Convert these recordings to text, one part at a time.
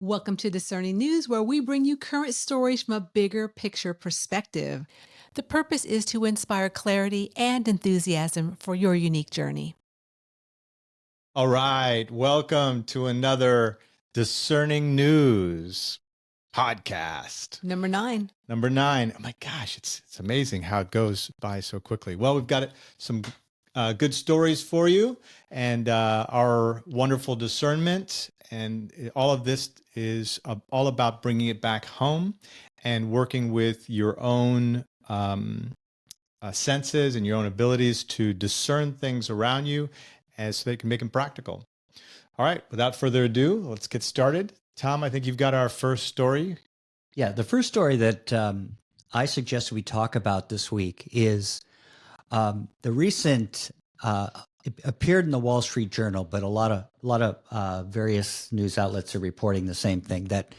Welcome to Discerning News, where we bring you current stories from a bigger picture perspective. The purpose is to inspire clarity and enthusiasm for your unique journey. All right. Welcome to another Discerning News podcast. Number 9. Number 9. Oh my gosh, it's amazing how it goes by so quickly. Well, we've got some good stories for you and our wonderful discernment. And all of this is all about bringing it back home and working with your own senses and your own abilities to discern things around you and so they can make them practical. All right, without further ado, let's get started. Tom, I think you've got our first story. Yeah, the first story that I suggest we talk about this week is the recent. It appeared in the Wall Street Journal, but a lot of various news outlets are reporting the same thing. That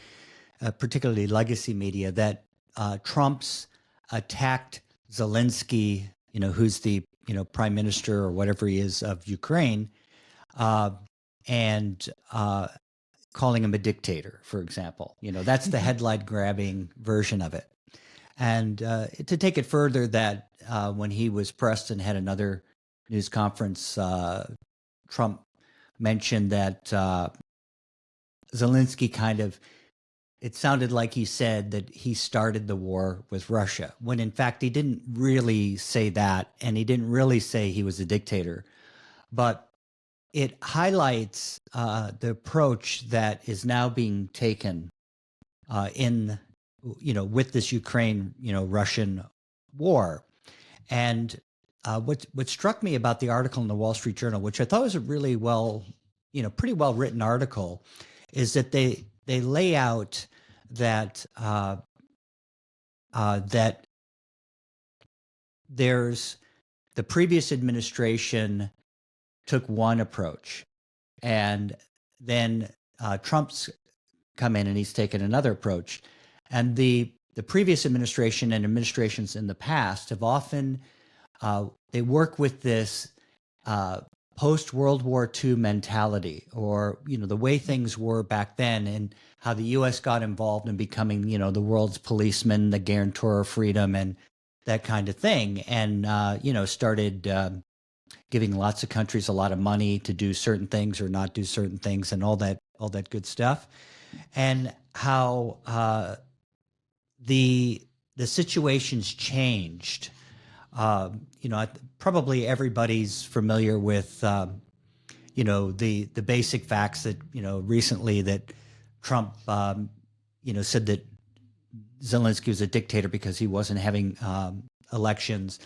particularly legacy media, that Trump's attacked Zelensky, who's the prime minister or whatever he is of Ukraine, and calling him a dictator, for example. That's the headline grabbing version of it. And to take it further, that when he was pressed and had another news conference, Trump mentioned that Zelensky it sounded like he said that he started the war with Russia, when in fact he didn't really say that, and he didn't really say he was a dictator. But it highlights the approach that is now being taken with this Ukraine, Russian war. And what struck me about the article in the Wall Street Journal, which I thought was a really pretty well written article, is that they lay out that that there's the previous administration took one approach, and then Trump's come in and he's taken another approach. And the previous administration and administrations in the past have often they work with this post World War II mentality, or the way things were back then, and how the U.S. got involved in becoming the world's policeman, the guarantor of freedom, and that kind of thing, and started giving lots of countries a lot of money to do certain things or not do certain things, and all that good stuff. And how the situation's changed. Probably everybody's familiar with the basic facts that recently that Trump said that Zelensky was a dictator because he wasn't having elections.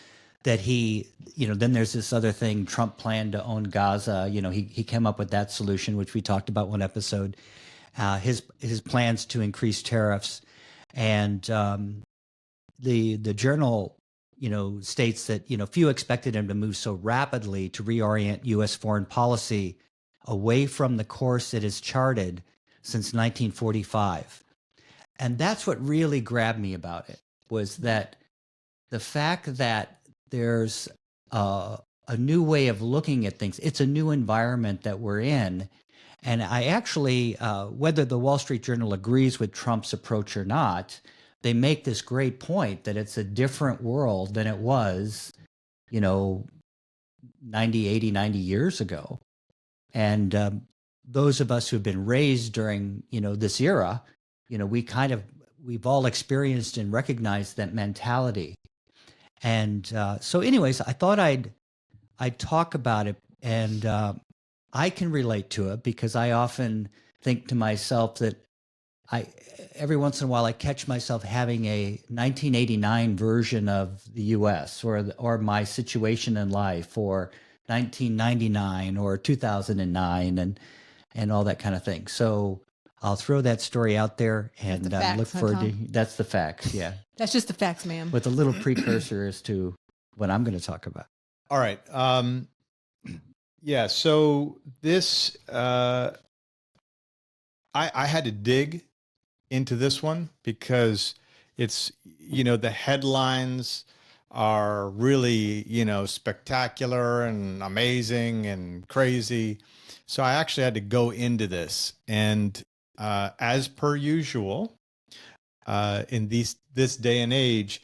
That he, then there's this other thing, Trump planned to own Gaza. He came up with that solution, which we talked about one episode. His plans to increase tariffs, and the journal, states that few expected him to move so rapidly to reorient U.S. foreign policy away from the course it has charted since 1945. And that's what really grabbed me about it, was that the fact that there's a new way of looking at things. It's a new environment that we're in. And I actually, whether the Wall Street Journal agrees with Trump's approach or not, they make this great point that it's a different world than it was, 90, 80, 90 years ago. And those of us who've been raised during, this era, we've all experienced and recognized that mentality. And so anyways, I thought I'd talk about it, and I can relate to it because I often think to myself that every once in a while I catch myself having a 1989 version of the U.S. or my situation in life, or 1999 or 2009 and all that kind of thing. So I'll throw that story out there and look forward to. That's the facts, yeah. That's just the facts, ma'am. With a little precursor as to what I'm going to talk about. All right. Yeah. So this, I had to dig into this one because it's, the headlines are really, spectacular and amazing and crazy. So I actually had to go into this, and as per usual, in this day and age,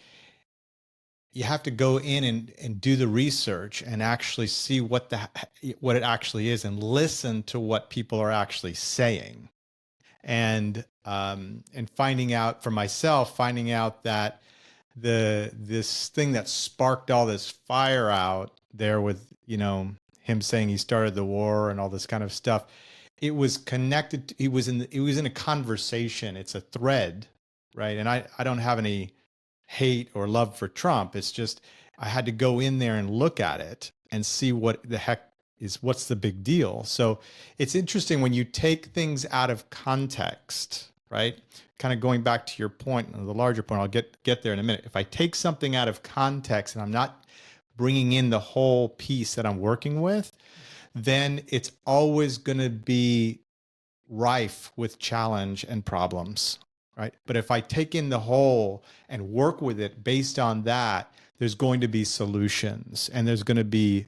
you have to go in and do the research and actually see what it actually is, and listen to what people are actually saying, and finding out for myself, that this thing that sparked all this fire out there with, him saying he started the war and all this kind of stuff, it was connected. It was in a conversation. It's a thread, right? And I don't have any hate or love for Trump. It's just I had to go in there and look at it and see what's the big deal. So it's interesting when you take things out of context, right? Kind of going back to your point, the larger point, I'll get there in a minute. If I take something out of context and I'm not bringing in the whole piece that I'm working with, then it's always going to be rife with challenge and problems, right? But if I take in the whole and work with it based on that, there's going to be solutions, and there's going to be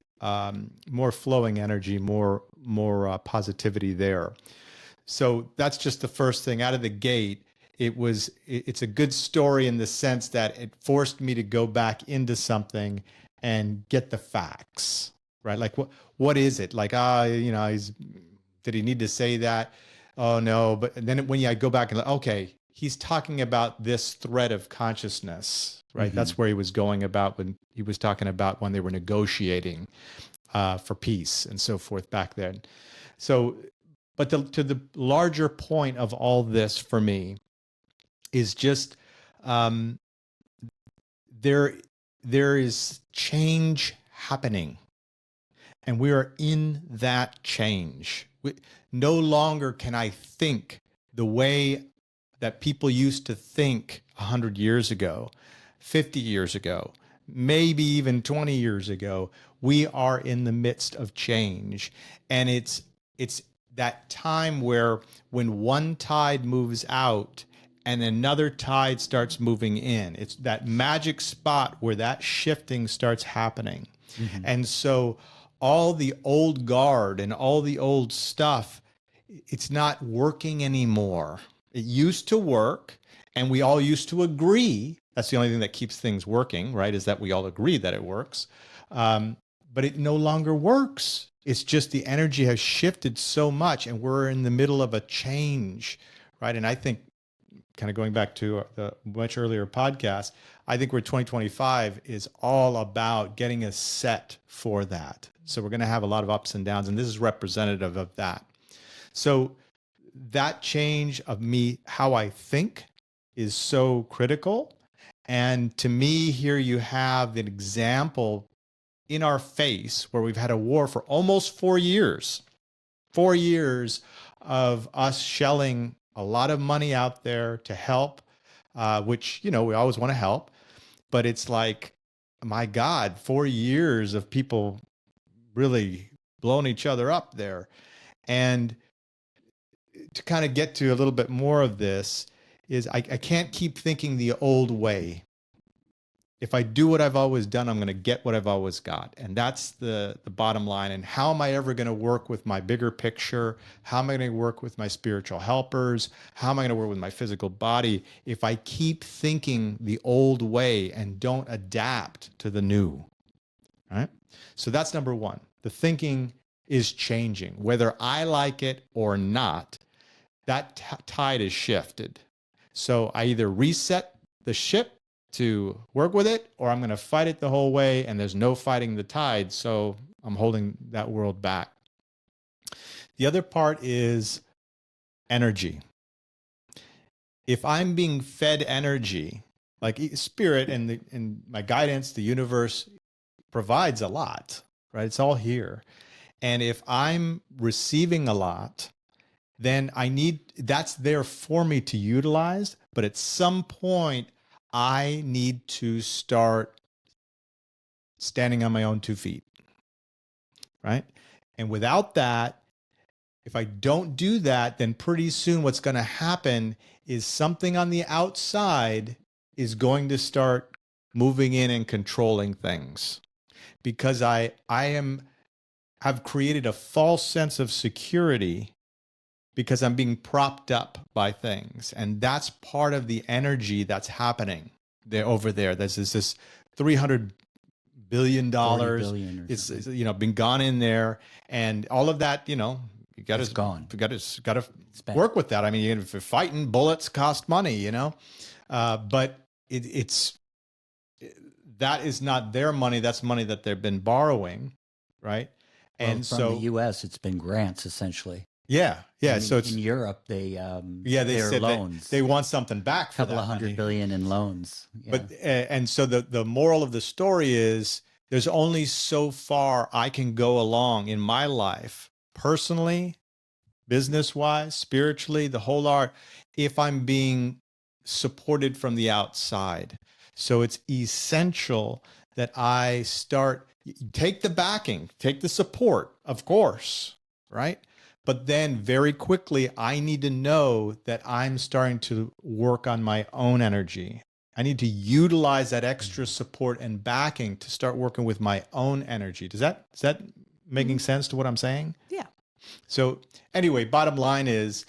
more flowing energy, more positivity there. So that's just the first thing out of the gate. It's a good story in the sense that it forced me to go back into something and get the facts, right? Like what is it? Like, did he need to say that? Oh no. But then when I go back and okay, he's talking about this thread of consciousness, right? Mm-hmm. That's where he was going about when he was talking about when they were negotiating for peace and so forth back then. So, but to the larger point of all this for me is just there is change happening, and we are in that change. No longer can I think the way that people used to think 100 years ago, 50 years ago, maybe even 20 years ago. We are in the midst of change, and it's that time where when one tide moves out and another tide starts moving in, it's that magic spot where that shifting starts happening. Mm-hmm. And so all the old guard and all the old stuff, it's not working anymore. It used to work, and we all used to agree. That's the only thing that keeps things working, right? Is that we all agree that it works. But it no longer works. It's just the energy has shifted so much, and we're in the middle of a change, right? And I think, kind of going back to the much earlier podcast, I think where 2025 is all about getting us set for that. So we're going to have a lot of ups and downs, and this is representative of that. So that change of me, how I think, is so critical. And to me, here you have an example in our face where we've had a war for almost 4 years. 4 years of us shelling a lot of money out there to help, which, we always want to help. But it's like, my God, 4 years of people really blowing each other up there. And to kind of get to a little bit more of this is I can't keep thinking the old way. If I do what I've always done, I'm going to get what I've always got. And that's the bottom line. And how am I ever going to work with my bigger picture? How am I going to work with my spiritual helpers? How am I going to work with my physical body if I keep thinking the old way and don't adapt to the new? Right? So that's number one. The thinking is changing. Whether I like it or not, that tide is shifted. So I either reset the ship to work with it, or I'm going to fight it the whole way, and there's no fighting the tide, so I'm holding that world back. The other part is energy. If I'm being fed energy, like spirit and my guidance, the universe provides a lot, right? It's all here. And if I'm receiving a lot, then that's there for me to utilize, but at some point, I need to start standing on my own 2 feet, right? And without that, if I don't do that, then pretty soon what's going to happen is something on the outside is going to start moving in and controlling things, because I have created a false sense of security because I'm being propped up by things. And that's part of the energy that's happening there over there. There's this $300 billion. 40 billion or It's, something. been gone in there, and all of that, you got It's gone. You got to Spent. work with that. I mean, if you're fighting, bullets cost money, but that is not their money. That's money that they've been borrowing, right? Well, And from so, the U.S., it's been grants essentially. yeah. I mean, So it's in Europe, they they they're said loans. they want something back for couple that of hundred money. billion in loans. Yeah. But and so the moral of the story is there's only so far I can go along in my life, personally, business wise, spiritually, the whole art, if I'm being supported from the outside. So it's essential that I take the backing, take the support, of course, right? But then very quickly, I need to know that I'm starting to work on my own energy. I need to utilize that extra support and backing to start working with my own energy. Is that making sense to what I'm saying? Yeah. So anyway, bottom line is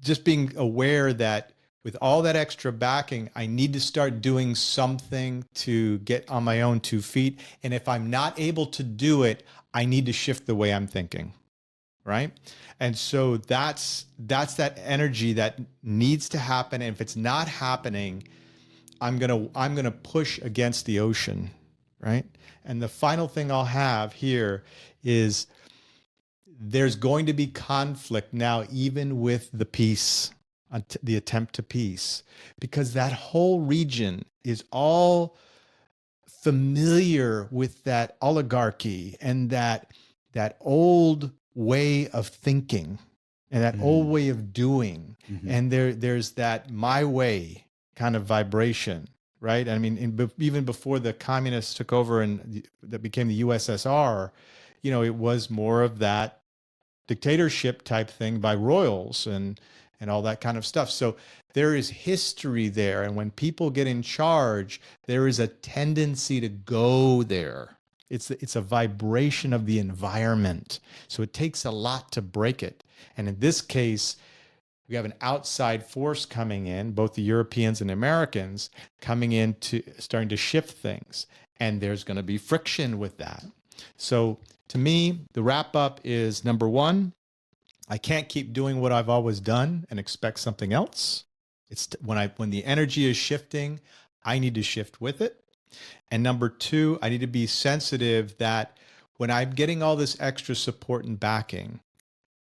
just being aware that with all that extra backing, I need to start doing something to get on my own 2 feet. And if I'm not able to do it, I need to shift the way I'm thinking. Right. And so that's that energy that needs to happen. And if it's not happening, I'm gonna push against the ocean. Right. And the final thing I'll have here is there's going to be conflict now, even with the peace, the attempt to peace, because that whole region is all familiar with that oligarchy and that old way of thinking and that old way of doing. And there's that my way kind of vibration, right? I mean, even before the communists took over and that became the USSR, it was more of that dictatorship type thing by royals and all that kind of stuff. So there is history there. And when people get in charge, there is a tendency to go there. It's a vibration of the environment. So it takes a lot to break it. And in this case, we have an outside force coming in, both the Europeans and Americans coming in to starting to shift things. And there's going to be friction with that. So to me, the wrap up is number one, I can't keep doing what I've always done and expect something else. It's when the energy is shifting, I need to shift with it. And number two, I need to be sensitive that when I'm getting all this extra support and backing,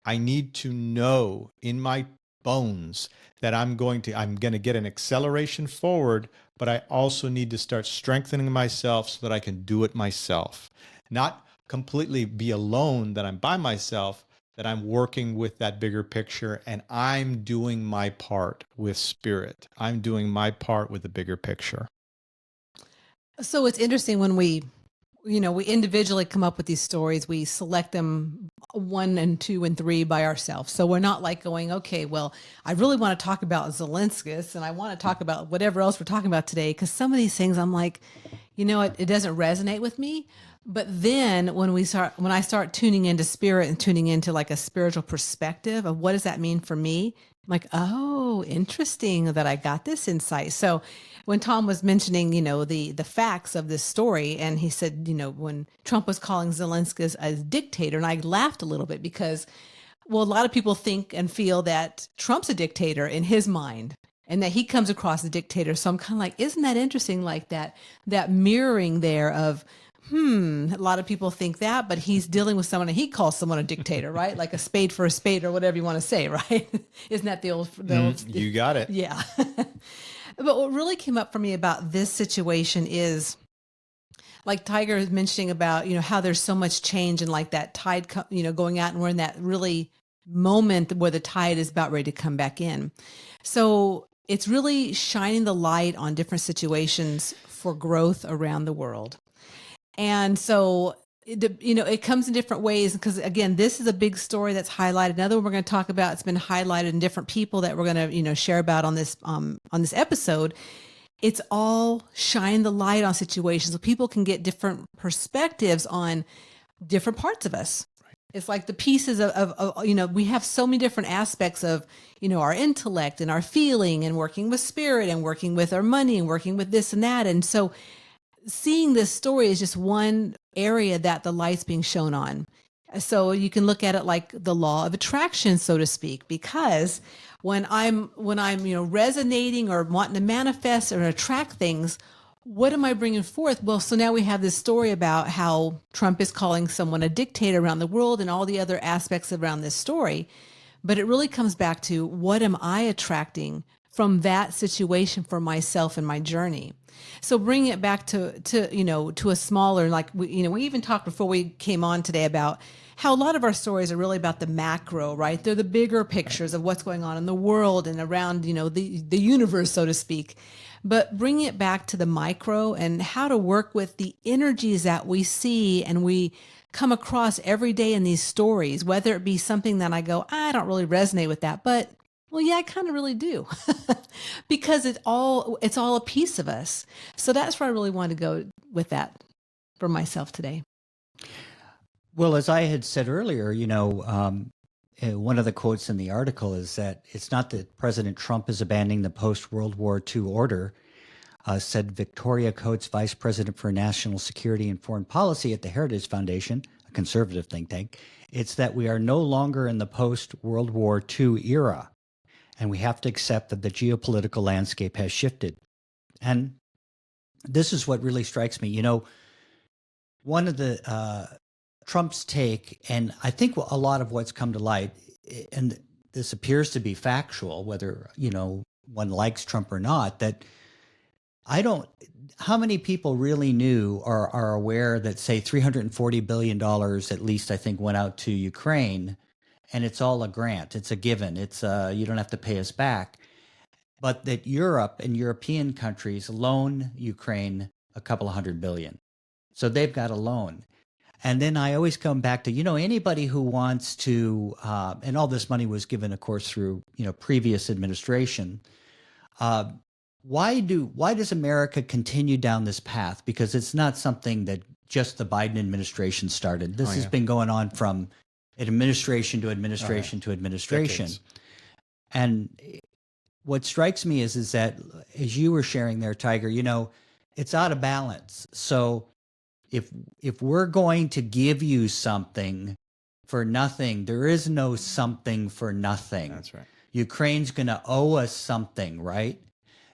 I need to know in my bones that I'm going to get an acceleration forward, but I also need to start strengthening myself so that I can do it myself. Not completely be alone, that I'm by myself, that I'm working with that bigger picture and I'm doing my part with spirit. I'm doing my part with the bigger picture. So it's interesting when we individually come up with these stories, we select them 1 and 2 and 3 by ourselves. So we're not like going, okay, well, I really want to talk about Zelensky and I want to talk about whatever else we're talking about today. Because some of these things I'm like, it doesn't resonate with me. But then when I start tuning into spirit and tuning into like a spiritual perspective of what does that mean for me? I'm like, oh, interesting that I got this insight. So when Tom was mentioning, the facts of this story, and he said, when Trump was calling Zelensky a dictator, and I laughed a little bit because, well, a lot of people think and feel that Trump's a dictator in his mind and that he comes across as a dictator. So I'm kind of like, isn't that interesting? Like that mirroring there of, a lot of people think that, but he's dealing with someone and he calls someone a dictator, right? Like a spade for a spade or whatever you want to say, right? Isn't that the old You got it. Yeah. But what really came up for me about this situation is like Tiger is mentioning about, how there's so much change and like that tide, going out, and we're in that really moment where the tide is about ready to come back in. So it's really shining the light on different situations for growth around the world. And so, it comes in different ways because, again, this is a big story that's highlighted. Another one we're going to talk about, it's been highlighted in different people that we're going to, share about on this episode. It's all shine the light on situations so people can get different perspectives on different parts of us. It's like the pieces of, we have so many different aspects of, our intellect and our feeling and working with spirit and working with our money and working with this and that. And so seeing this story is just one area that the light's being shown on. So you can look at it like the law of attraction, so to speak, because when I'm resonating or wanting to manifest or attract things, what am I bringing forth? Well, so now we have this story about how Trump is calling someone a dictator around the world and all the other aspects around this story. But it really comes back to, what am I attracting from that situation for myself and my journey? So bring it back to a smaller, like we even talked before we came on today about how a lot of our stories are really about the macro, right? They're the bigger pictures of what's going on in the world and around, the universe, so to speak. But bring it back to the micro and how to work with the energies that we see and we come across every day in these stories, whether it be something that I go, I don't really resonate with that, but well, yeah, I kind of really do because it's all a piece of us. So that's where I really want to go with that for myself today. Well, as I had said earlier, one of the quotes in the article is that it's not that President Trump is abandoning the post-World War II order, said Victoria Coates, Vice President for National Security and Foreign Policy at the Heritage Foundation, a conservative think tank. It's that we are no longer in the post-World War II era, and we have to accept that the geopolitical landscape has shifted. And this is what really strikes me. One of the Trump's take, and I think a lot of what's come to light, and this appears to be factual, whether, one likes Trump or not, that how many people really knew or are aware that, say, $340 billion at least, I think, went out to Ukraine, and it's all a grant. It's a given. It's you don't have to pay us back. But that Europe and European countries loan Ukraine a couple of $100 billion. So they've got a loan. And then I always come back to, anybody who wants to, and all this money was given, of course, through, previous administration. Why does America continue down this path? Because it's not something that just the Biden administration started. This has been going on from administration to administration to administration. Decades. And what strikes me is that, as you were sharing there, Tiger, it's out of balance. So if we're going to give you something for nothing, there is no something for nothing. That's right. Ukraine's going to owe us something, right?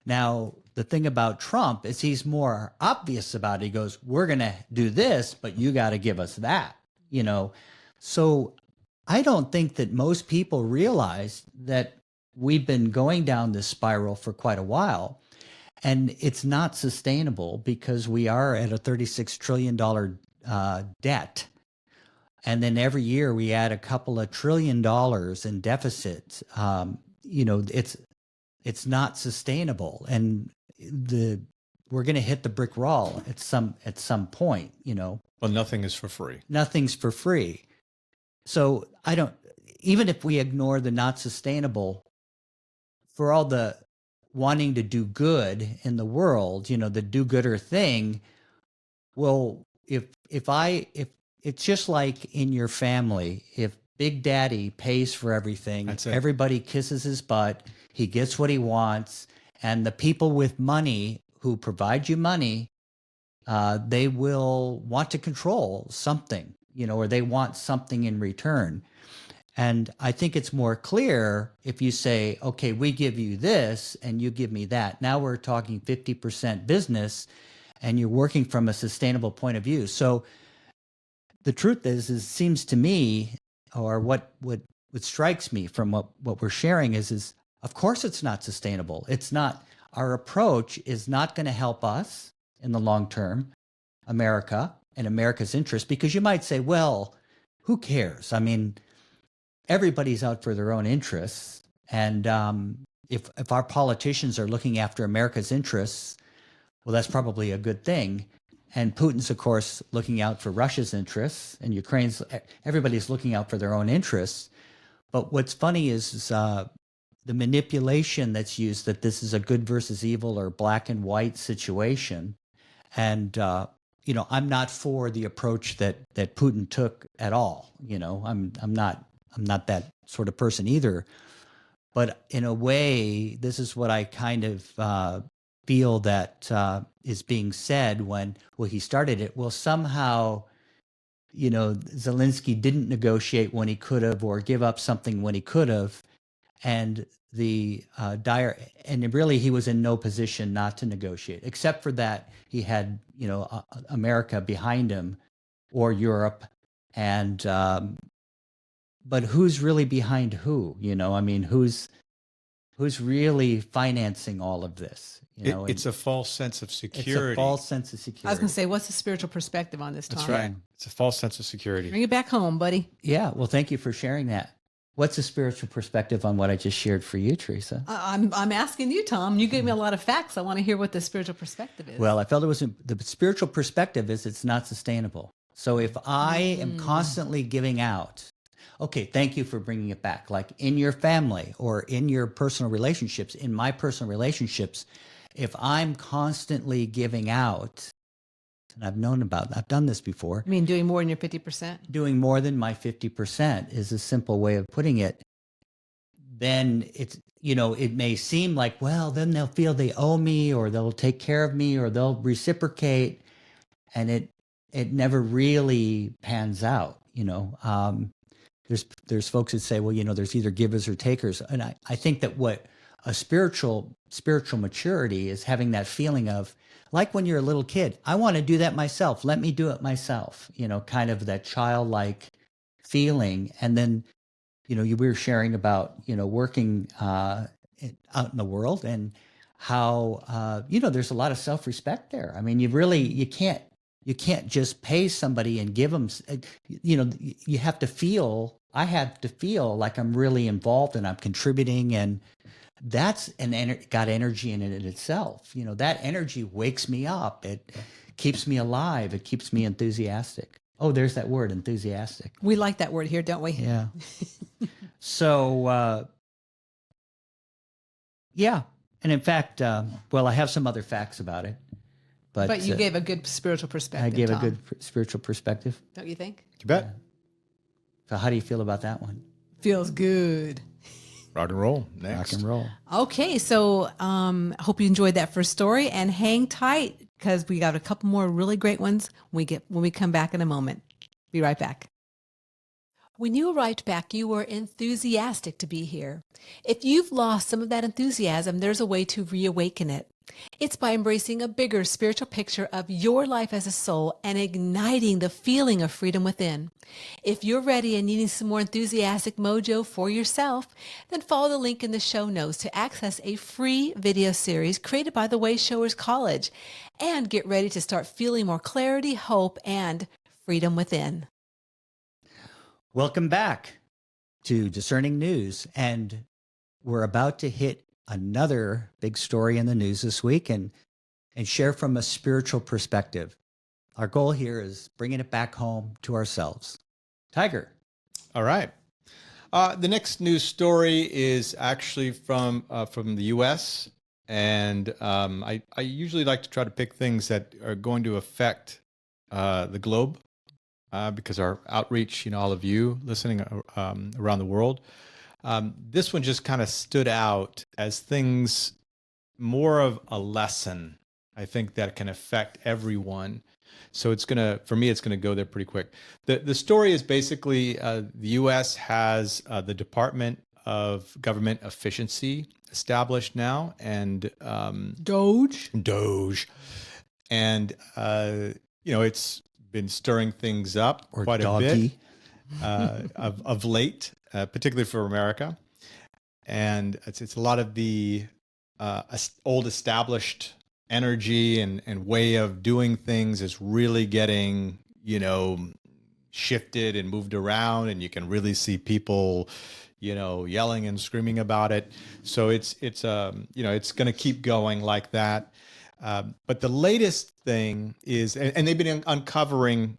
Now, the thing about Trump is he's more obvious about it. He goes, we're going to do this, but you got to give us that, So I don't think that most people realize that we've been going down this spiral for quite a while. And it's not sustainable because we are at a $36 trillion debt. And then every year we add a couple of $1 trillion in deficits. It's not sustainable. And we're going to hit the brick wall at some point, Well, nothing is for free. Nothing's for free. So even if we ignore the not sustainable, for all the wanting to do good in the world, the do-gooder thing. Well, if it's just like in your family, if Big Daddy pays for everything, everybody kisses his butt, he gets what he wants, and the people with money who provide you money, they will want to control something, or they want something in return. And I think it's more clear if you say, okay, we give you this and you give me that. Now we're talking 50% business and you're working from a sustainable point of view. So the truth is it seems to me, or what strikes me from what we're sharing is of course it's not sustainable. It's not, our approach is not going to help us in the long term, America and America's interest, because you might say, well, who cares? I mean, everybody's out for their own interests. And if our politicians are looking after America's interests, well, that's probably a good thing. And Putin's, of course, looking out for Russia's interests, and everybody's looking out for their own interests. But what's funny is the manipulation that's used, that this is a good versus evil or black and white situation. And, I'm not for the approach that Putin took at all. I'm not that sort of person either. But in a way, this is what I kind of feel that is being said when he started it. Well, somehow, Zelensky didn't negotiate when he could have, or give up something when he could have, and really he was in no position not to negotiate, except for that he had America behind him, or Europe, and but who's really behind who? Who's really financing all of this? It's a false sense of security. It's a false sense of security. I was going to say, what's the spiritual perspective on this, Tom? That's right. It's a false sense of security. Bring it back home, buddy. Yeah. Well, thank you for sharing that. What's the spiritual perspective on what I just shared for you, Teresa? I'm asking you, Tom. You gave me a lot of facts. I want to hear what the spiritual perspective is. Well, I felt the spiritual perspective is it's not sustainable. So if I am constantly giving out, okay, thank you for bringing it back. Like in your family or in your personal relationships, in my personal relationships, if I'm constantly giving out, and I've done this before. I mean, doing more than your 50%? Doing more than my 50% is a simple way of putting it. Then it's, it may seem like, well, then they'll feel they owe me, or they'll take care of me, or they'll reciprocate. And it never really pans out, There's folks that say, well, there's either givers or takers. And I think that what a spiritual maturity is having that feeling of, like when you're a little kid, I want to do that myself. Let me do it myself, kind of that childlike feeling. And then, we were sharing about, working out in the world, and how, there's a lot of self-respect there. I mean, you can't just pay somebody and give them, you have to feel, I have to feel like I'm really involved and I'm contributing, and that's got energy in it itself. That energy wakes me up. It keeps me alive. It keeps me enthusiastic. Oh, there's that word, enthusiastic. We like that word here, don't we? Yeah. So, yeah. And in fact, I have some other facts about it. But you gave a good spiritual perspective, I gave Tom. a good spiritual perspective. Don't you think? You bet. Yeah. So how do you feel about that one? Feels good. Rock and roll. Next. Rock and roll. Okay, so hope you enjoyed that first story, and hang tight because we got a couple more really great ones when we come back in a moment. Be right back. When you arrived back, you were enthusiastic to be here. If you've lost some of that enthusiasm, there's a way to reawaken it. It's by embracing a bigger spiritual picture of your life as a soul and igniting the feeling of freedom within. If you're ready and needing some more enthusiastic mojo for yourself, then follow the link in the show notes to access a free video series created by the Way Showers College, and get ready to start feeling more clarity, hope, and freedom within. Welcome back to Discerning News, and we're about to hit another big story in the news this week and share from a spiritual perspective. Our goal here is bringing it back home to ourselves. Tiger. All right. The next news story is actually from the U.S. And I usually like to try to pick things that are going to affect the globe because our outreach, all of you listening around the world. This one just kind of stood out as things more of a lesson, I think, that can affect everyone. So for me, it's going to go there pretty quick. The story is basically the U.S. has the Department of Government Efficiency established now, and DOGE. And, it's been stirring things up Or quite doggy. a bit of late. Particularly for America. And it's a lot of the old established energy and way of doing things is really getting, shifted and moved around, and you can really see people, yelling and screaming about it. So it's going to keep going like that. But the latest thing is, and they've been uncovering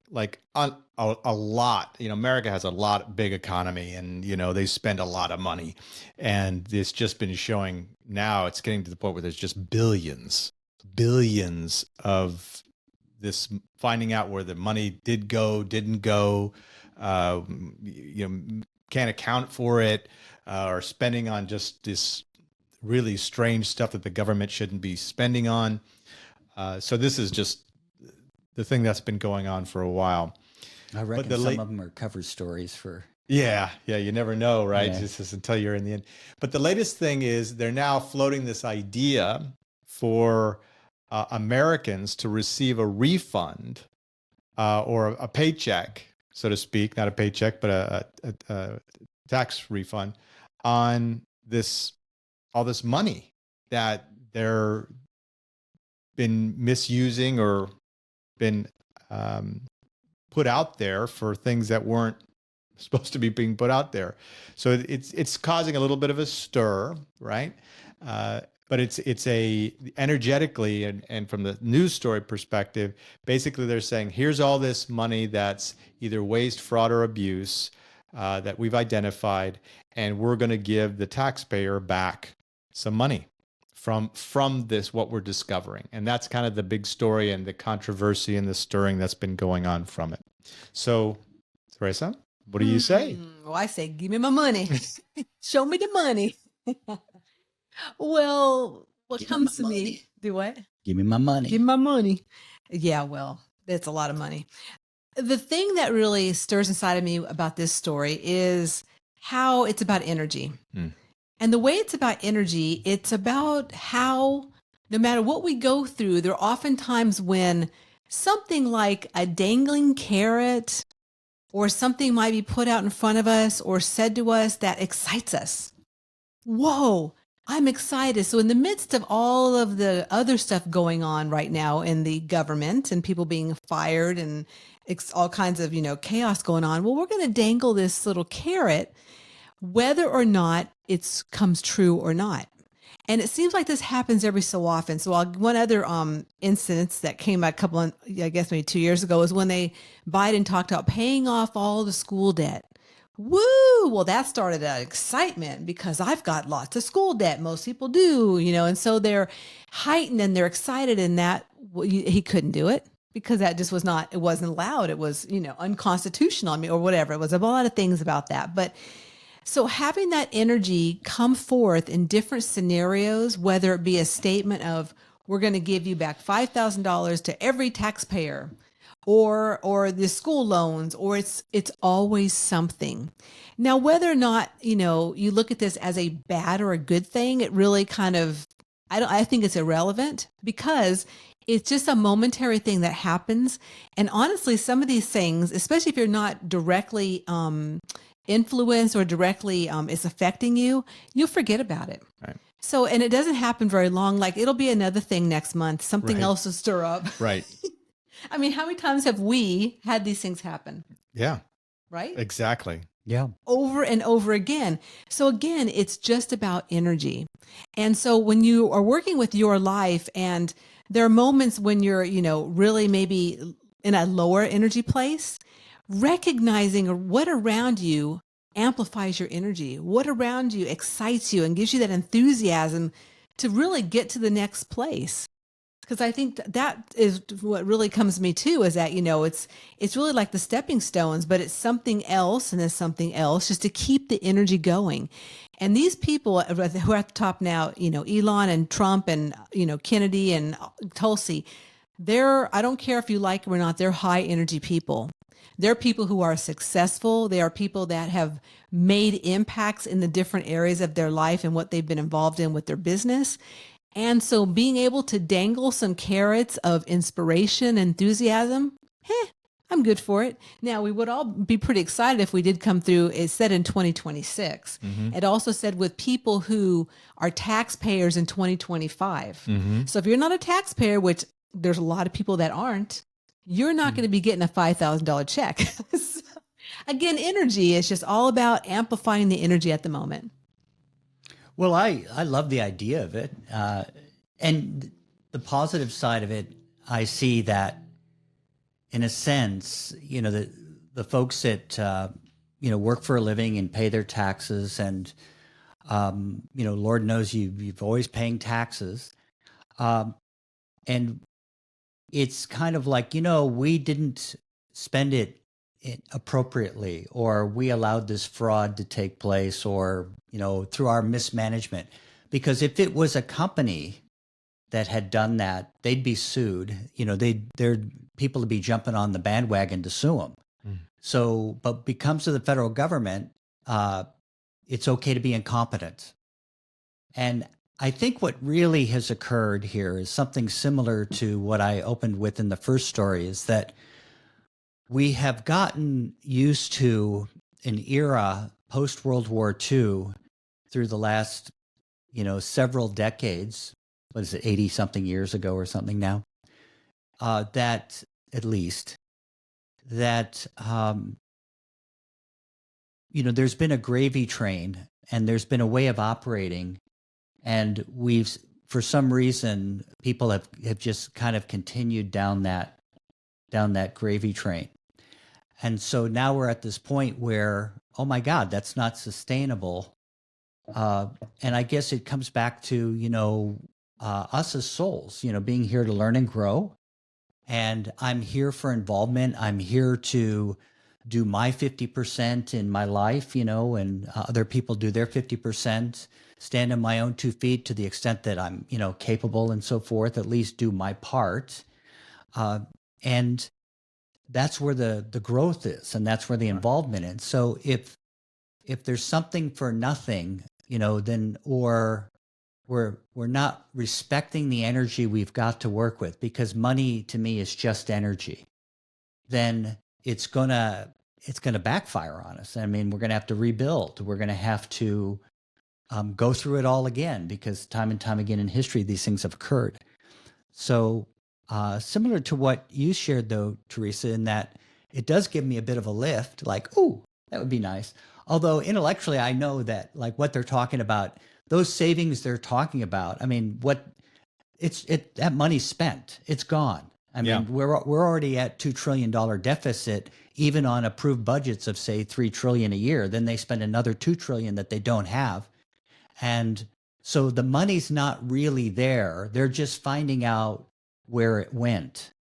a lot. America has a big economy, and they spend a lot of money, and it's just been showing now. It's getting to the point where there's just billions of this finding out where the money did go, didn't go, can't account for it, or spending on just this really strange stuff that the government shouldn't be spending on. So this is just the thing that's been going on for a while. I reckon some of them are cover stories for. Yeah, you never know, right? Yeah. Just until you're in the end. But the latest thing is they're now floating this idea for Americans to receive a refund or a paycheck, so to speak, not a paycheck, but a tax refund on all this money that they're been misusing or been put out there for things that weren't supposed to be being put out there. So it's causing a little bit of a stir, right? But it's energetically and from the news story perspective, basically they're saying, here's all this money that's either waste, fraud, or abuse that we've identified, and we're going to give the taxpayer back some money from this, what we're discovering. And that's kind of the big story and the controversy and the stirring that's been going on from it. So, Teresa, what do you say? Well, I say, give me my money. Show me the money. Well, what comes to me? Do what? Give me my money. Give me my money. Yeah, well, that's a lot of money. The thing that really stirs inside of me about this story is how it's about energy. And the way it's about energy, it's about how no matter what we go through, there are often times when something like a dangling carrot or something might be put out in front of us or said to us that excites us. Whoa, I'm excited. So in the midst of all of the other stuff going on right now in the government and people being fired and all kinds of, chaos going on, well, we're going to dangle this little carrot, whether or not it comes true or not. And it seems like this happens every so often. So one other instance that came a couple of, I guess maybe 2 years ago, was when Biden talked about paying off all the school debt. Woo! Well, that started an excitement because I've got lots of school debt. Most people do, and so they're heightened and they're excited in that he couldn't do it because that just it wasn't allowed. It was, unconstitutional, or whatever. It was a lot of things about that. But so having that energy come forth in different scenarios, whether it be a statement of, we're going to give you back $5,000 to every taxpayer, or the school loans, or it's always something. Now, whether or not, you look at this as a bad or a good thing, it really kind of, I think it's irrelevant because it's just a momentary thing that happens. And honestly, some of these things, especially if you're not directly influence or directly is affecting you, you'll forget about it. Right. So, and it doesn't happen very long. Like it'll be another thing next month. Something else will stir up. Right. I mean, how many times have we had these things happen? Yeah. Right? Exactly. Yeah. Over and over again. So again, it's just about energy. And so when you are working with your life and there are moments when you're, really maybe in a lower energy place, recognizing what around you amplifies your energy, what around you excites you and gives you that enthusiasm to really get to the next place. Because I think that is what really comes to me too, is that, it's really like the stepping stones, but it's something else and then something else just to keep the energy going. And these people who are at the top now, Elon and Trump and, Kennedy and Tulsi, I don't care if you like them or not, they're high energy people. They're people who are successful. They are people that have made impacts in the different areas of their life and what they've been involved in with their business. And so being able to dangle some carrots of inspiration, enthusiasm, I'm good for it. Now, we would all be pretty excited if we did come through. It said in 2026. Mm-hmm. It also said with people who are taxpayers in 2025. Mm-hmm. So if you're not a taxpayer, which there's a lot of people that aren't, you're not going to be getting a $5,000 check. So, again, energy is just all about amplifying the energy at the moment. Well, I love the idea of it. And the positive side of it, I see that in a sense, the folks that, work for a living and pay their taxes and, Lord knows you've always paying taxes. And it's kind of like, we didn't spend it appropriately, or we allowed this fraud to take place, or, through our mismanagement. Because if it was a company that had done that, they'd be sued. There'd people to be jumping on the bandwagon to sue them. Mm. So, but because of the federal government, it's okay to be incompetent. And I think what really has occurred here is something similar to what I opened with in the first story, is that we have gotten used to an era post-World War II through the last, several decades. What is it, 80 something years ago or something now? That at least that, there's been a gravy train, and there's been a way of operating. And for some reason, people have just kind of continued down that gravy train. And so now we're at this point where, oh my God, that's not sustainable. And I guess it comes back to, us as souls, being here to learn and grow. And I'm here for involvement. I'm here to do my 50% in my life, and other people do their 50%, stand on my own 2 feet to the extent that I'm, capable and so forth, at least do my part. And that's where the growth is, and that's where the involvement is. So if there's something for nothing, then, or we're not respecting the energy we've got to work with, because money to me is just energy, then it's gonna backfire on us. I mean, we're gonna have to rebuild. We're gonna have to go through it all again, because time and time again in history, these things have occurred. So similar to what you shared, though, Teresa, in that it does give me a bit of a lift, like, oh, that would be nice. Although intellectually, I know that, like, what they're talking about, those savings they're talking about, I mean, that money's spent, it's gone. I mean, we're already at $2 trillion deficit, even on approved budgets of, say, $3 trillion a year. Then they spend another $2 trillion that they don't have. And so the money's not really there. They're just finding out where it went,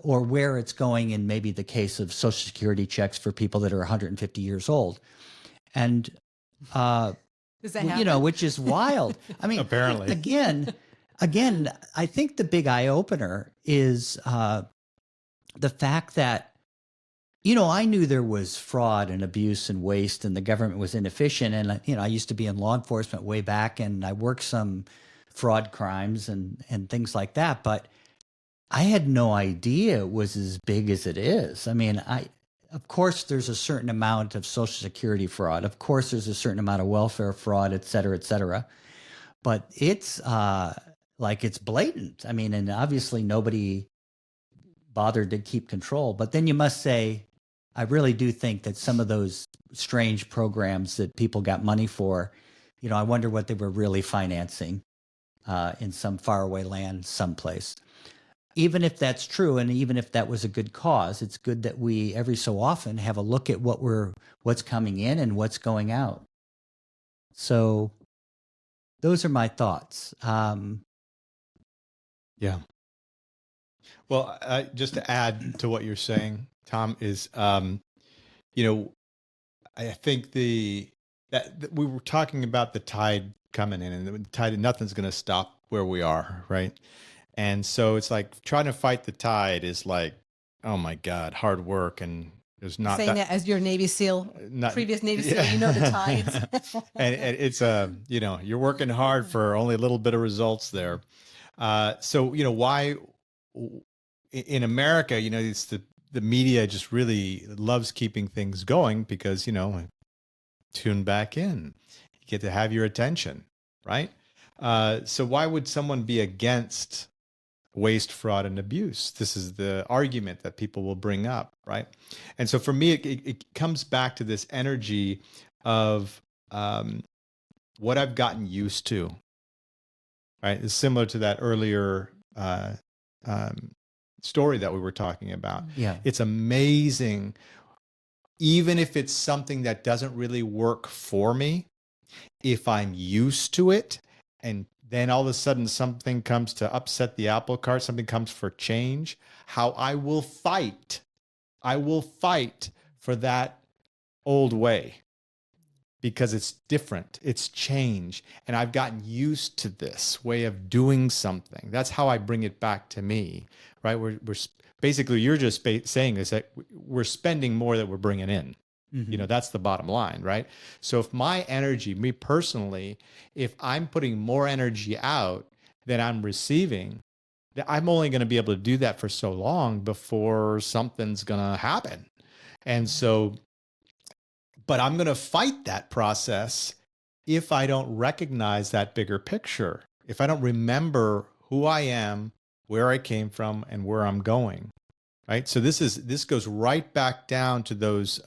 or where it's going, in maybe the case of Social Security checks for people that are 150 years old. And, Does that happen? which is wild. I mean, Apparently. Again, I think the big eye opener is the fact that, I knew there was fraud and abuse and waste, and the government was inefficient. And, I used to be in law enforcement way back, and I worked some fraud crimes and things like that. But I had no idea it was as big as it is. I mean, of course, there's a certain amount of Social Security fraud. Of course, there's a certain amount of welfare fraud, et cetera, et cetera. But it's it's blatant. I mean, and obviously nobody bothered to keep control. But then you must say, I really do think that some of those strange programs that people got money for, I wonder what they were really financing in some faraway land someplace. Even if that's true, and even if that was a good cause, it's good that we every so often have a look at what's coming in and what's going out. So those are my thoughts. Yeah. Well, just to add to what you're saying, Tom, is, I think that we were talking about the tide coming in, and the tide, nothing's going to stop where we are, right? And so it's like trying to fight the tide is like, oh my God, hard work. And there's not saying that as your Navy SEAL, previous Navy SEAL, the tides. and it's you're working hard for only a little bit of results there. So why in America, it's the media just really loves keeping things going, because tune back in, you get to have your attention, right? So why would someone be against waste, fraud, and abuse? This is the argument that people will bring up, right? And so for me, it comes back to this energy of what I've gotten used to, right? It's similar to that earlier story that we were talking about. Yeah. It's amazing, even if it's something that doesn't really work for me, if I'm used to it and then all of a sudden something comes to upset the apple cart, something comes for change, how I will fight. I will fight for that old way because it's different, it's change. And I've gotten used to this way of doing something. That's how I bring it back to me, right? We're basically, you're just saying is that we're spending more than we're bringing in. Mm-hmm. You know, that's the bottom line, right? So if my energy, me personally, if I'm putting more energy out than I'm receiving, I'm only going to be able to do that for so long before something's going to happen. And so, but I'm going to fight that process if I don't recognize that bigger picture, if I don't remember who I am, where I came from, and where I'm going. Right. So this goes right back down to those,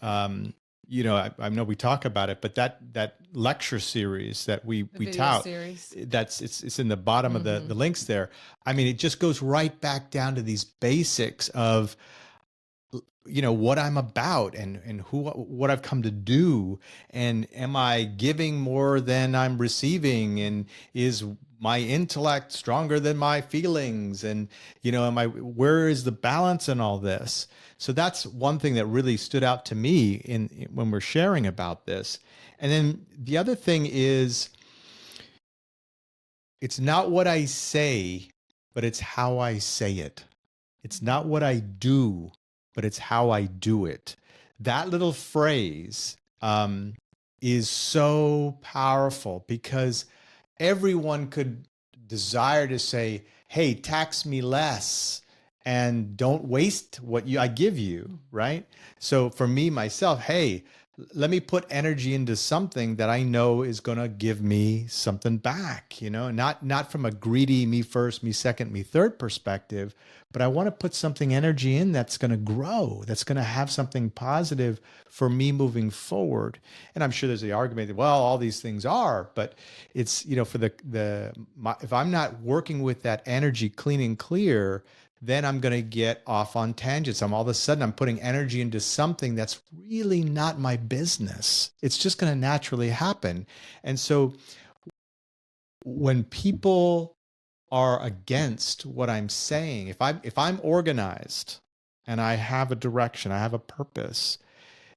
you know, I know we talk about it, but that lecture series that we tout, it's in the bottom of the links there. I mean, it just goes right back down to these basics of, you know, what I'm about and what I've come to do. And am I giving more than I'm receiving? And is my intellect stronger than my feelings? And, you know, where is the balance in all this? So that's one thing that really stood out to me when we're sharing about this. And then the other thing is, it's not what I say, but it's how I say it. It's not what I do, but it's how I do it. That little phrase is so powerful because everyone could desire to say, hey, tax me less and don't waste what I give you, right? So for me, myself, hey, let me put energy into something that I know is going to give me something back, you know, not from a greedy me first, me second, me third perspective, but I want to put something energy in that's going to grow, that's going to have something positive for me moving forward. And I'm sure there's the argument that, well, all these things are, but it's, you know, for if I'm not working with that energy clean and clear, then I'm going to get off on tangents. All of a sudden I'm putting energy into something that's really not my business. It's just going to naturally happen. And so when people are against what I'm saying, if I'm organized and I have a direction, I have a purpose,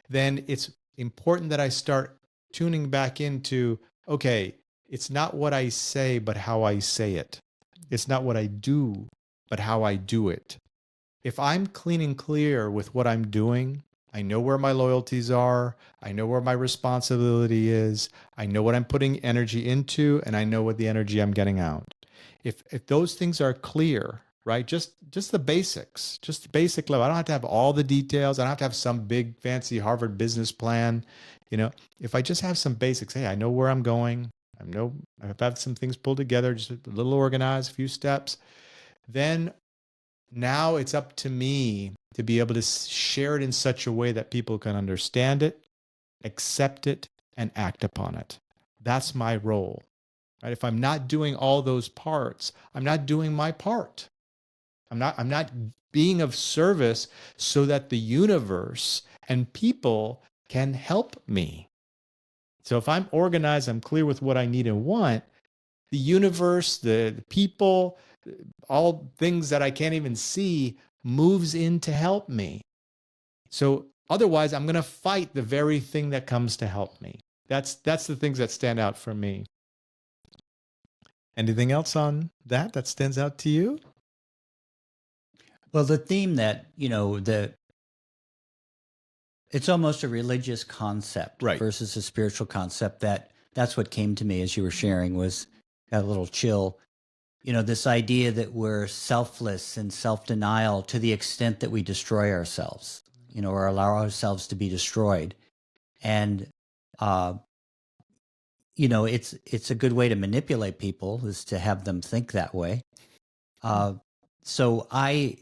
then it's important that I start tuning back into, okay, it's not what I say, but how I say it. It's not what I do, but how I do it. If I'm clean and clear with what I'm doing, I know where my loyalties are, I know where my responsibility is, I know what I'm putting energy into, and I know what the energy I'm getting out. If those things are clear, right? Just the basics, just the basic level. I don't have to have all the details. I don't have to have some big fancy Harvard business plan. You know, if I just have some basics, hey, I know where I'm going. I've had some things pulled together, just a little organized, a few steps. Then now it's up to me to be able to share it in such a way that people can understand it, accept it, and act upon it. That's my role. Right? If I'm not doing all those parts, I'm not doing my part. I'm not being of service so that the universe and people can help me. So if I'm organized, I'm clear with what I need and want, the universe, the people, all things that I can't even see moves in to help me. So otherwise, I'm going to fight the very thing that comes to help me. That's the things that stand out for me. Anything else on that stands out to you? Well, the theme that, you know, it's almost a religious concept versus a spiritual concept. That's what came to me as you were sharing, was got a little chill. You know, this idea that we're selfless and self-denial to the extent that we destroy ourselves, you know, or allow ourselves to be destroyed. And, you know, it's a good way to manipulate people, is to have them think that way. So I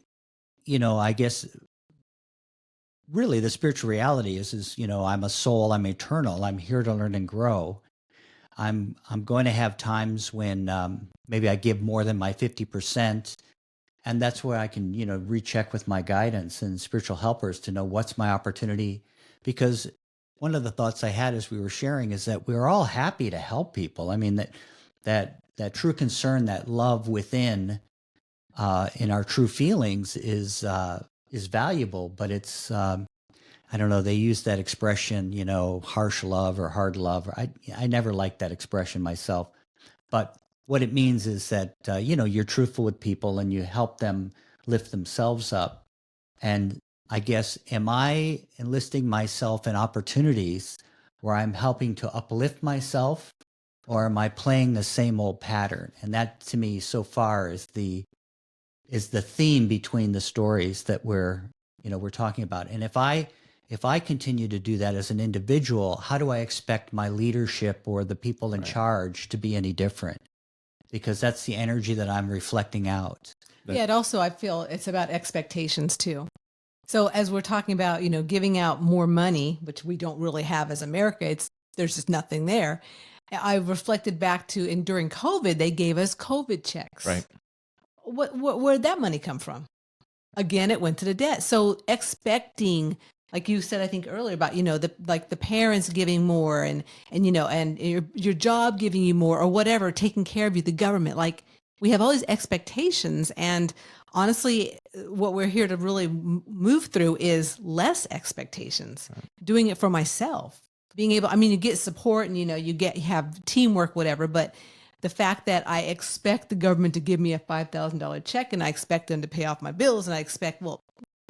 guess really the spiritual reality is, you know, I'm a soul, I'm eternal, I'm here to learn and grow. I'm going to have times when maybe I give more than my 50%, and that's where I can, you know, recheck with my guidance and spiritual helpers to know what's my opportunity. Because one of the thoughts I had as we were sharing is that we're all happy to help people. I mean, that that true concern, that love within, in our true feelings is valuable, but it's, I don't know, they use that expression, you know, harsh love or hard love. I never liked that expression myself, but what it means is that, you know, you're truthful with people and you help them lift themselves up. And I guess, am I enlisting myself in opportunities where I'm helping to uplift myself, or am I playing the same old pattern? And that to me so far is the theme between the stories that we're talking about. And if I continue to do that as an individual, how do I expect my leadership or the people in charge to be any different? Because that's the energy that I'm reflecting out. Yeah, and also I feel it's about expectations too. So as we're talking about, you know, giving out more money, which we don't really have as America, there's just nothing there. I reflected back to, and during COVID, they gave us COVID checks. Right. Where'd that money come from? Again, it went to the debt. So expecting, like you said, I think earlier about, you know, the parents giving more and you know, and your job giving you more or whatever, taking care of you, the government, like we have all these expectations. And honestly, what we're here to really move through is less expectations, doing it for myself, being able, I mean, you get support and, you know, you have teamwork, whatever, but the fact that I expect the government to give me a $5,000 check and I expect them to pay off my bills and I expect, well,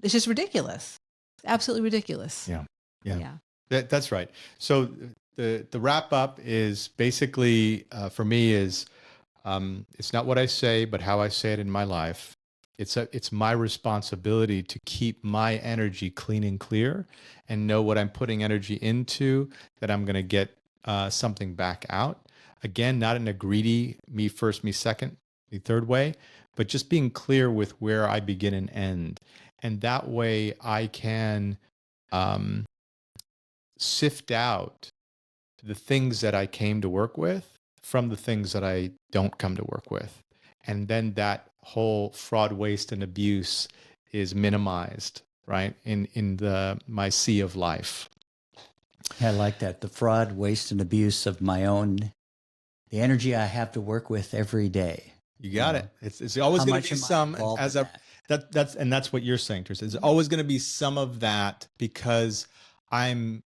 it's just ridiculous. It's absolutely ridiculous. Yeah. That's right. So the wrap up is basically, for me is, it's not what I say, but how I say it in my life. It's my responsibility to keep my energy clean and clear and know what I'm putting energy into, that I'm going to get something back out. Again, not in a greedy, me first, me second, me third way, but just being clear with where I begin and end. And that way I can sift out the things that I came to work with from the things that I don't come to work with. And then that whole fraud, waste, and abuse is minimized, right? In my sea of life. I like that. The fraud, waste, and abuse of my own, the energy I have to work with every day. You got it. It's always going to be some as a that's what you're saying, Teresa. There's always going to be some of that because I'm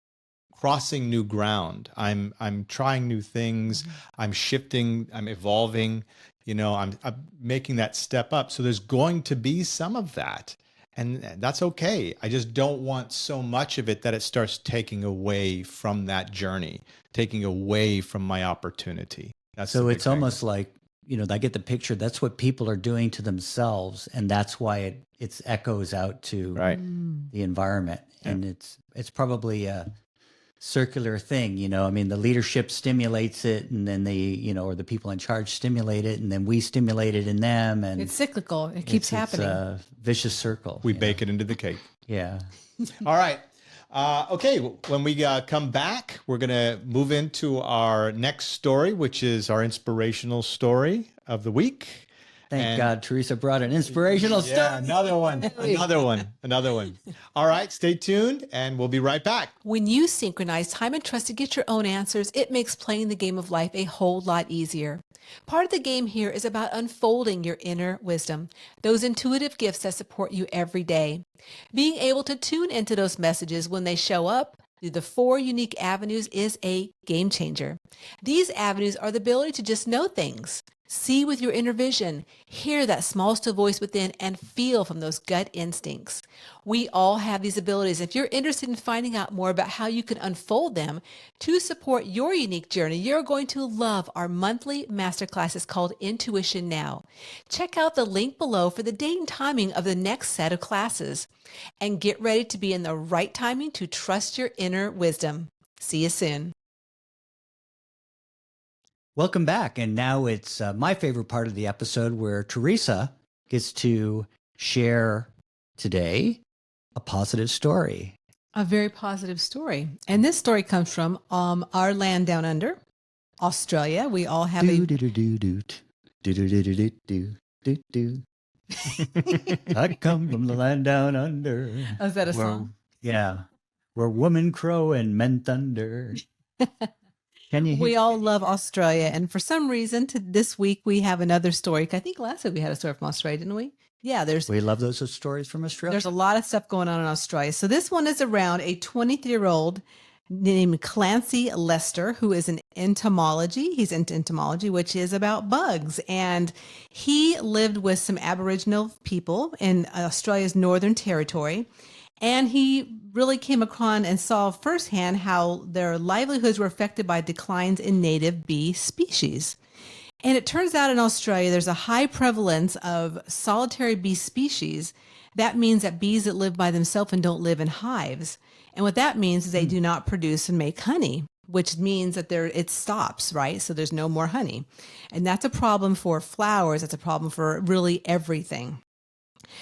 crossing new ground. I'm trying new things. I'm shifting. I'm evolving. You know, I'm making that step up. So there's going to be some of that, and that's okay. I just don't want so much of it that it starts taking away from that journey, taking away from my opportunity. So it's almost like, you know, I get the picture. That's what people are doing to themselves, and that's why it echoes out to the environment. Yeah. And it's probably a circular thing, you know. I mean, the leadership stimulates it, and then or the people in charge stimulate it, and then we stimulate it in them, and it's cyclical. It keeps happening. It's a vicious circle. We bake it into the cake. Yeah. All right. Okay, when we come back, we're going to move into our next story, which is our inspirational story of the week. Thank God Teresa brought an inspirational story. Yeah, another one. All right, stay tuned, and we'll be right back. When you synchronize time and trust to get your own answers, it makes playing the game of life a whole lot easier. Part of the game here is about unfolding your inner wisdom, those intuitive gifts that support you every day. Being able to tune into those messages when they show up through the 4 unique avenues is a game changer. These avenues are the ability to just know things, see with your inner vision, hear that small still voice within, and feel from those gut instincts. We all have these abilities. If you're interested in finding out more about how you can unfold them to support your unique journey, you're going to love our monthly masterclasses called Intuition Now. Check out the link below for the date and timing of the next set of classes. And get ready to be in the right timing to trust your inner wisdom. See you soon. Welcome back. And now it's my favorite part of the episode where Teresa gets to share today a positive story. A very positive story. And this story comes from our land down under, Australia. We all have I come from the land down under. Oh, is that a song? Yeah. Where women crow and men thunder. Can you hear? We all love Australia. And for some reason, this week we have another story. I think last week we had a story from Australia, didn't we? Yeah, We love those stories from Australia. there's a lot of stuff going on in Australia. So this one is around a 23-year-old named Clancy Lester, who is an entomology. He's into entomology, which is about bugs. And he lived with some Aboriginal people in Australia's Northern Territory. And he really came upon and saw firsthand how their livelihoods were affected by declines in native bee species. And it turns out in Australia, there's a high prevalence of solitary bee species. That means that bees that live by themselves and don't live in hives. And what that means is they do not produce and make honey, which means that it stops, right? So there's no more honey. And that's a problem for flowers. That's a problem for really everything.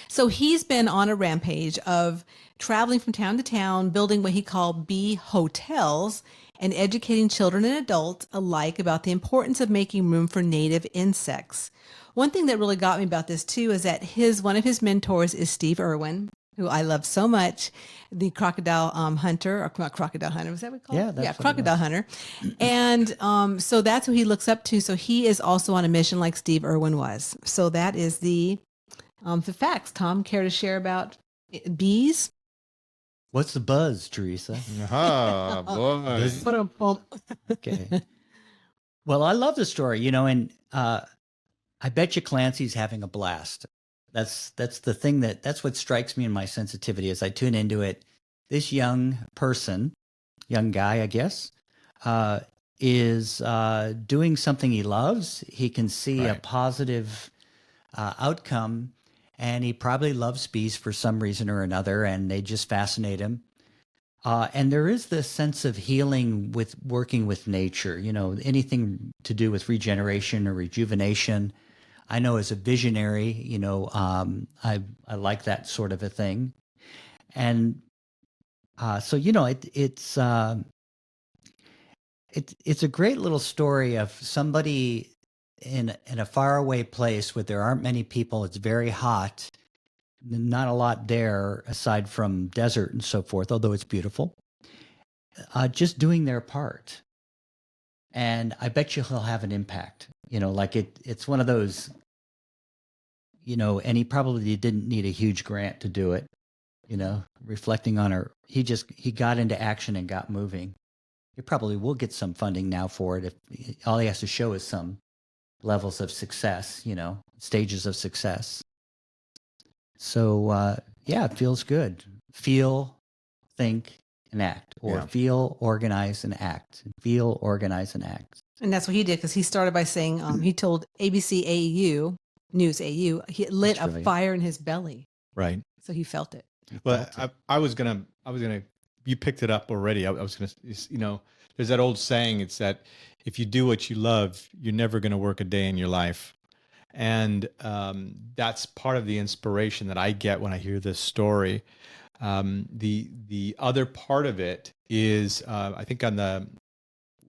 So he's been on a rampage of traveling from town to town, building what he called bee hotels, and educating children and adults alike about the importance of making room for native insects. One thing that really got me about this too is that one of his mentors is Steve Irwin, who I love so much, the crocodile hunter, or not crocodile hunter, was that what we call it? Yeah, crocodile hunter. And so that's who he looks up to. So he is also on a mission like Steve Irwin was. So that is the facts. Tom, care to share about bees? What's the buzz, Teresa? Ah, boy. Okay. Well, I love the story, and I bet you Clancy's having a blast. That's the thing that's what strikes me in my sensitivity as I tune into it. This young guy, I guess, is doing something he loves. He can see a positive outcome, and he probably loves bees for some reason or another, and they just fascinate him. And there is this sense of healing with working with nature, anything to do with regeneration or rejuvenation. I know as a visionary, I like that sort of a thing. And so, it's a great little story of somebody in a faraway place where there aren't many people. It's very hot, not a lot there aside from desert and so forth, although it's beautiful. Just doing their part. And I bet you he'll have an impact. It's one of those, and he probably didn't need a huge grant to do it, reflecting on he got into action and got moving. He probably will get some funding now for it if all he has to show is some levels of success, stages of success. So, it feels good. Feel, think, and act, or feel, organize, and act. Feel, organize, and act. And that's what he did, because he started by saying, he told ABC AU, News AU, he lit a fire in his belly. Right. So he felt it. Well, I was gonna, you picked it up already. I was gonna, there's that old saying, it's that if you do what you love, you're never gonna work a day in your life. And that's part of the inspiration that I get when I hear this story. The other part of it is, I think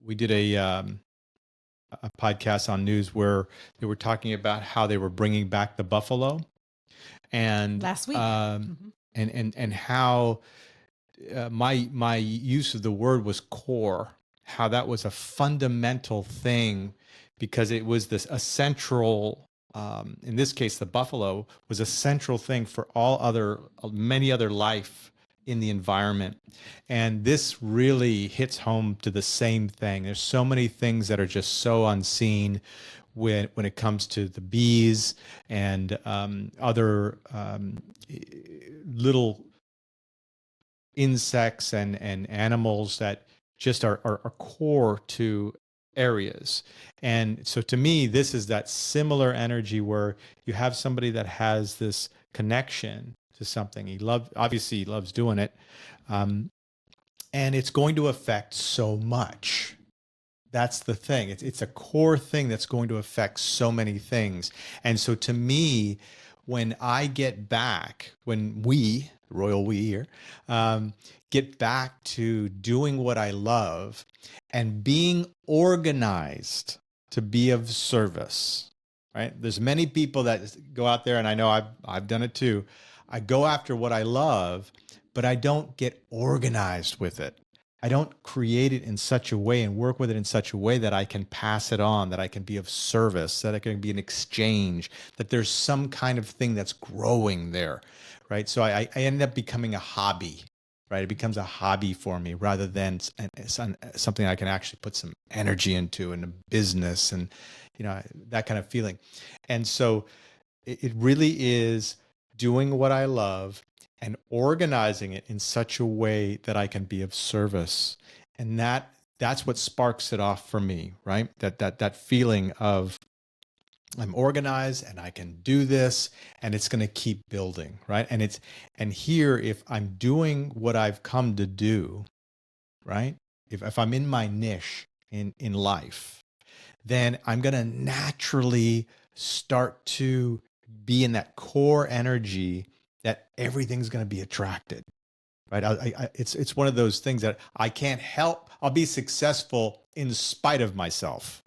we did a podcast on news where they were talking about how they were bringing back the buffalo, and last week, and how my use of the word was core, how that was a fundamental thing, because it was a central. In this case, the buffalo was a central thing for many other life in the environment. And this really hits home to the same thing. There's so many things that are just so unseen when it comes to the bees and other little insects and animals that just are core to areas. And so to me, this is that similar energy where you have somebody that has this connection to something. He obviously loves doing it. And it's going to affect so much. That's the thing. It's a core thing that's going to affect so many things. And so to me, when I get back, when we, royal we here, get back to doing what I love and being organized to be of service, right? There's many people that go out there, and I know I've done it too. I go after what I love, but I don't get organized with it. I don't create it in such a way and work with it in such a way that I can pass it on, that I can be of service, that it can be an exchange, that there's some kind of thing that's growing there, right? So I end up becoming a hobby, right? It becomes a hobby for me rather than something I can actually put some energy into and a business and, that kind of feeling. And so it really is doing what I love and organizing it in such a way that I can be of service. And that's what sparks it off for me, right? That feeling of I'm organized and I can do this and it's going to keep building, right? And here, if I'm doing what I've come to do, right? If I'm in my niche in life, then I'm going to naturally start to be in that core energy that everything's going to be attracted, right? It's one of those things that I can't help. I'll be successful in spite of myself,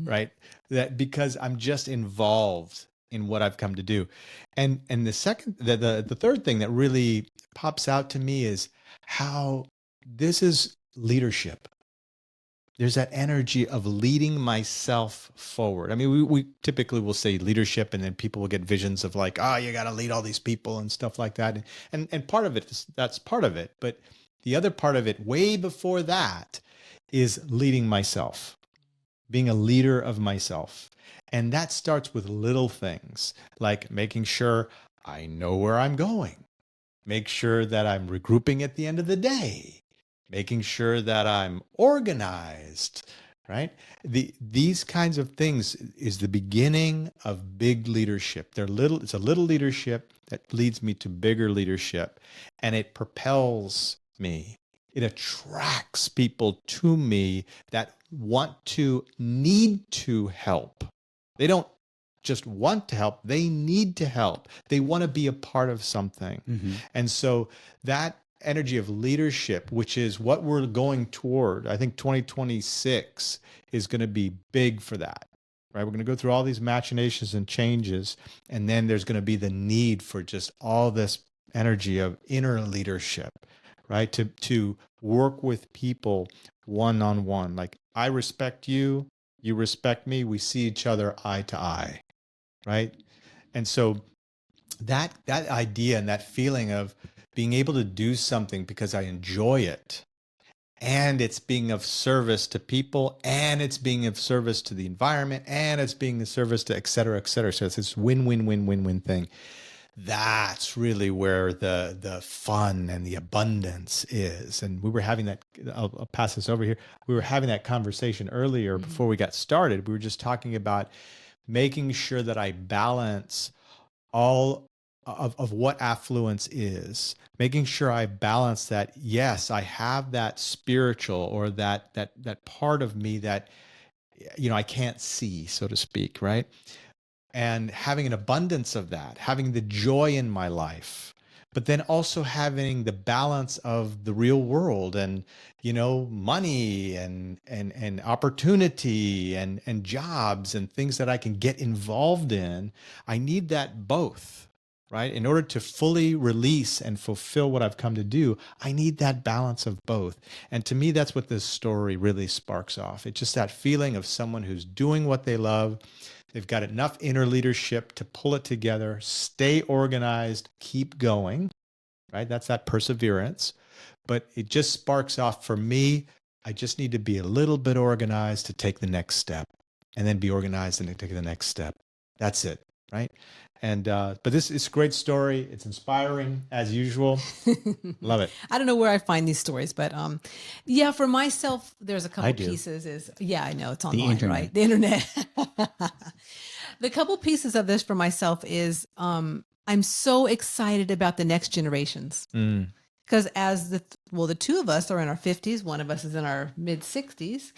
right? That because I'm just involved in what I've come to do. And the third thing that really pops out to me is how this is leadership. There's that energy of leading myself forward. I mean, we typically will say leadership, and then people will get visions of like, oh, you got to lead all these people and stuff like that. And part of it, that's part of it. But the other part of it, way before that, is leading myself, being a leader of myself. And that starts with little things like making sure I know where I'm going, make sure that I'm regrouping at the end of the day, making sure that I'm organized, right? These kinds of things is the beginning of big leadership. It's a little leadership that leads me to bigger leadership, and it propels me. It attracts people to me that need to help. They don't just want to help, they need to help. They want to be a part of something. Mm-hmm. And so that energy of leadership, which is what we're going toward. I think 2026 is going to be big for that, right? We're going to go through all these machinations and changes, and then there's going to be the need for just all this energy of inner leadership, right? To work with people one-on-one. Like, I respect you, you respect me, we see each other eye to eye, right? And so that idea and that feeling of being able to do something because I enjoy it, and it's being of service to people, and it's being of service to the environment, and it's being of service to et cetera, et cetera. So it's this win-win-win-win-win thing. That's really where the fun and the abundance is. And we were having that, I'll pass this over here. We were having that conversation earlier before we got started. We were just talking about making sure that I balance all of what affluence is, making sure I balance that. Yes, I have that spiritual or that part of me that, I can't see, so to speak, right? And having an abundance of that, having the joy in my life, but then also having the balance of the real world and, money and opportunity and jobs and things that I can get involved in. I need that both. Right? In order to fully release and fulfill what I've come to do, I need that balance of both. And to me, that's what this story really sparks off. It's just that feeling of someone who's doing what they love. They've got enough inner leadership to pull it together, stay organized, keep going, right? That's that perseverance. But it just sparks off for me. I just need to be a little bit organized to take the next step, and then be organized and take the next step. That's it, right? And but this is a great story. It's inspiring as usual. Love it. I don't know where I find these stories, but yeah, for myself, there's a couple pieces. I know it's online, right? The internet. The couple pieces of this for myself is I'm so excited about the next generations. Because as the two of us are in our 50s, one of us is in our mid 60s.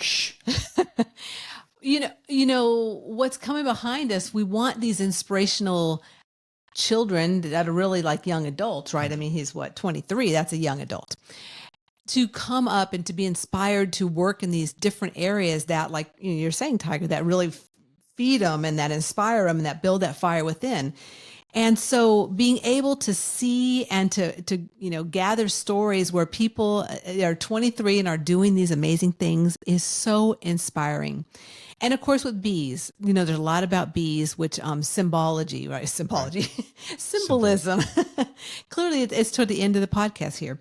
You know what's coming behind us. We want these inspirational children that are really like young adults, right? I mean, he's 23. That's a young adult. To come up and to be inspired to work in these different areas that, like you're saying, Tiger, that really feed them and that inspire them and that build that fire within. And so being able to see and to gather stories where people are 23 and are doing these amazing things is so inspiring. And of course, with bees, there's a lot about bees, which symbology, right? Symbology, symbolism. Clearly, it's toward the end of the podcast here.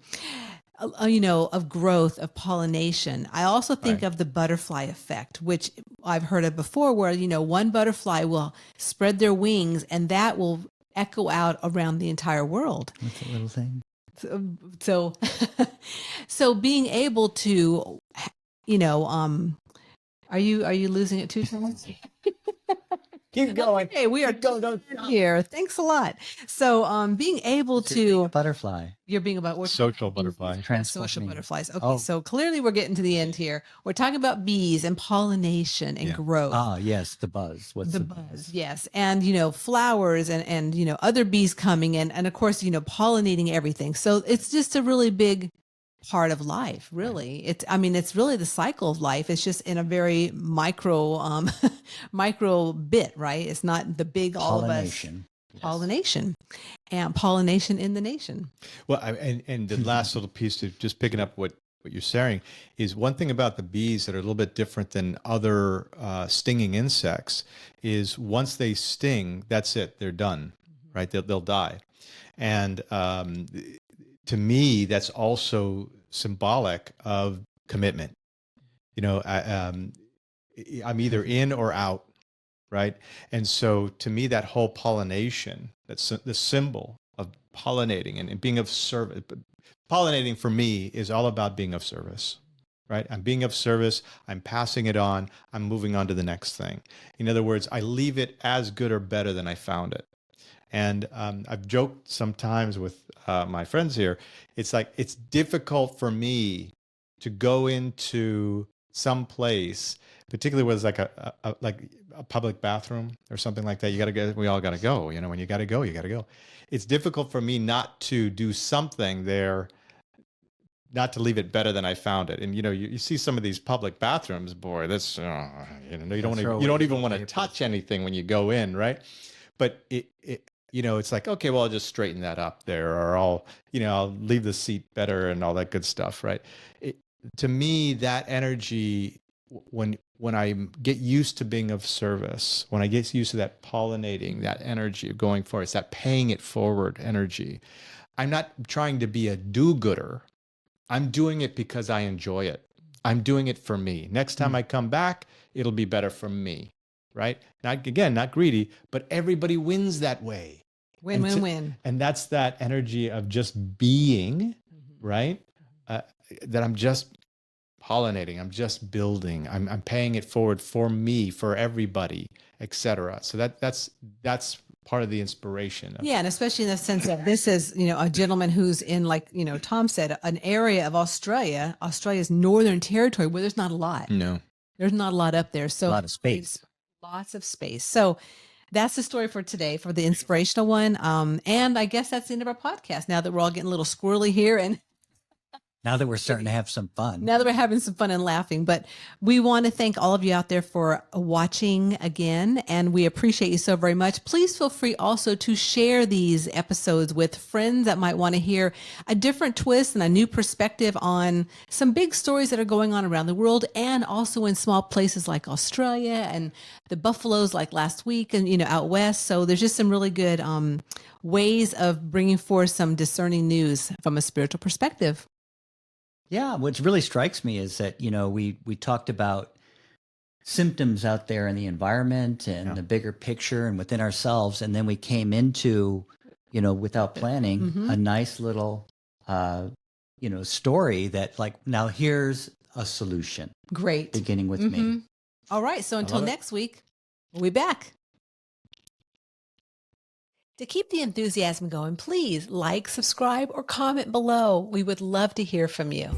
Of growth, of pollination. I also think of the butterfly effect, which I've heard of before, where, one butterfly will spread their wings and that will echo out around the entire world. That's a little thing. So being able to, are you losing it too, Thomas? Keep going. Hey, we are going here. Thanks a lot. So, being able to A butterfly. you're being about what? Social butterfly. Social butterflies. Okay, Oh. so clearly we're getting to the end here. We're talking about bees and pollination and growth. Ah, yes, the buzz. What's The buzz, yes, and flowers and other bees coming in, and of course pollinating everything. So it's just a really big part of life, really. It's really the cycle of life. It's just in a very micro micro bit, right? It's not the big all of us. pollination. Yes. Pollination and pollination in the nation. Well, and the last little piece to just picking up what you're saying is one thing about the bees that are a little bit different than other stinging insects is once they sting, that's it. They're done, right? They'll die. And to me, that's also symbolic of commitment. I'm either in or out, right? And so to me, that whole pollination, that's the symbol of pollinating and being of service. Pollinating for me is all about being of service, right? I'm being of service. I'm passing it on. I'm moving on to the next thing. In other words, I leave it as good or better than I found it. And I've joked sometimes with my friends here. It's like it's difficult for me to go into some place, particularly where it's like a public bathroom or something like that. You got to go. We all got to go. When you got to go, you got to go. It's difficult for me not to do something there, not to leave it better than I found it. And you see some of these public bathrooms, boy. That's you don't even want to touch anything when you go in, right? But it's like, okay, well, I'll just straighten that up there, or I'll leave the seat better and all that good stuff, right? To me, that energy, when I get used to being of service, when I get used to that pollinating, that energy of going forward, it's that paying it forward energy. I'm not trying to be a do-gooder. I'm doing it because I enjoy it. I'm doing it for me. Next time I come back, it'll be better for me. Right? Not greedy, but everybody wins that way. Win. And that's that energy of just being, right? That I'm just pollinating, I'm just building, I'm paying it forward for me, for everybody, etc. So that's part of the inspiration. And especially in the sense that this is, a gentleman who's in, like, Tom said, an area of Australia's northern territory where there's not a lot. No. There's not a lot up there. So A lot of space. Lots of space. So that's the story for today, for the inspirational one. And I guess that's the end of our podcast. Now that we're all getting a little squirrely here, and Now that we're starting to have some fun. now that we're having some fun and laughing, but we want to thank all of you out there for watching again, and we appreciate you so very much. Please feel free also to share these episodes with friends that might want to hear a different twist and a new perspective on some big stories that are going on around the world, and also in small places like Australia and the buffaloes like last week and, out west. So there's just some really good ways of bringing forth some discerning news from a spiritual perspective. Yeah, what really strikes me is that, we talked about symptoms out there in the environment and the bigger picture and within ourselves. And then we came into, without planning, a nice little, story that, like, now here's a solution. Great. Beginning with me. All right. So until next week, we'll be back. To keep the enthusiasm going, please like, subscribe, or comment below. We would love to hear from you.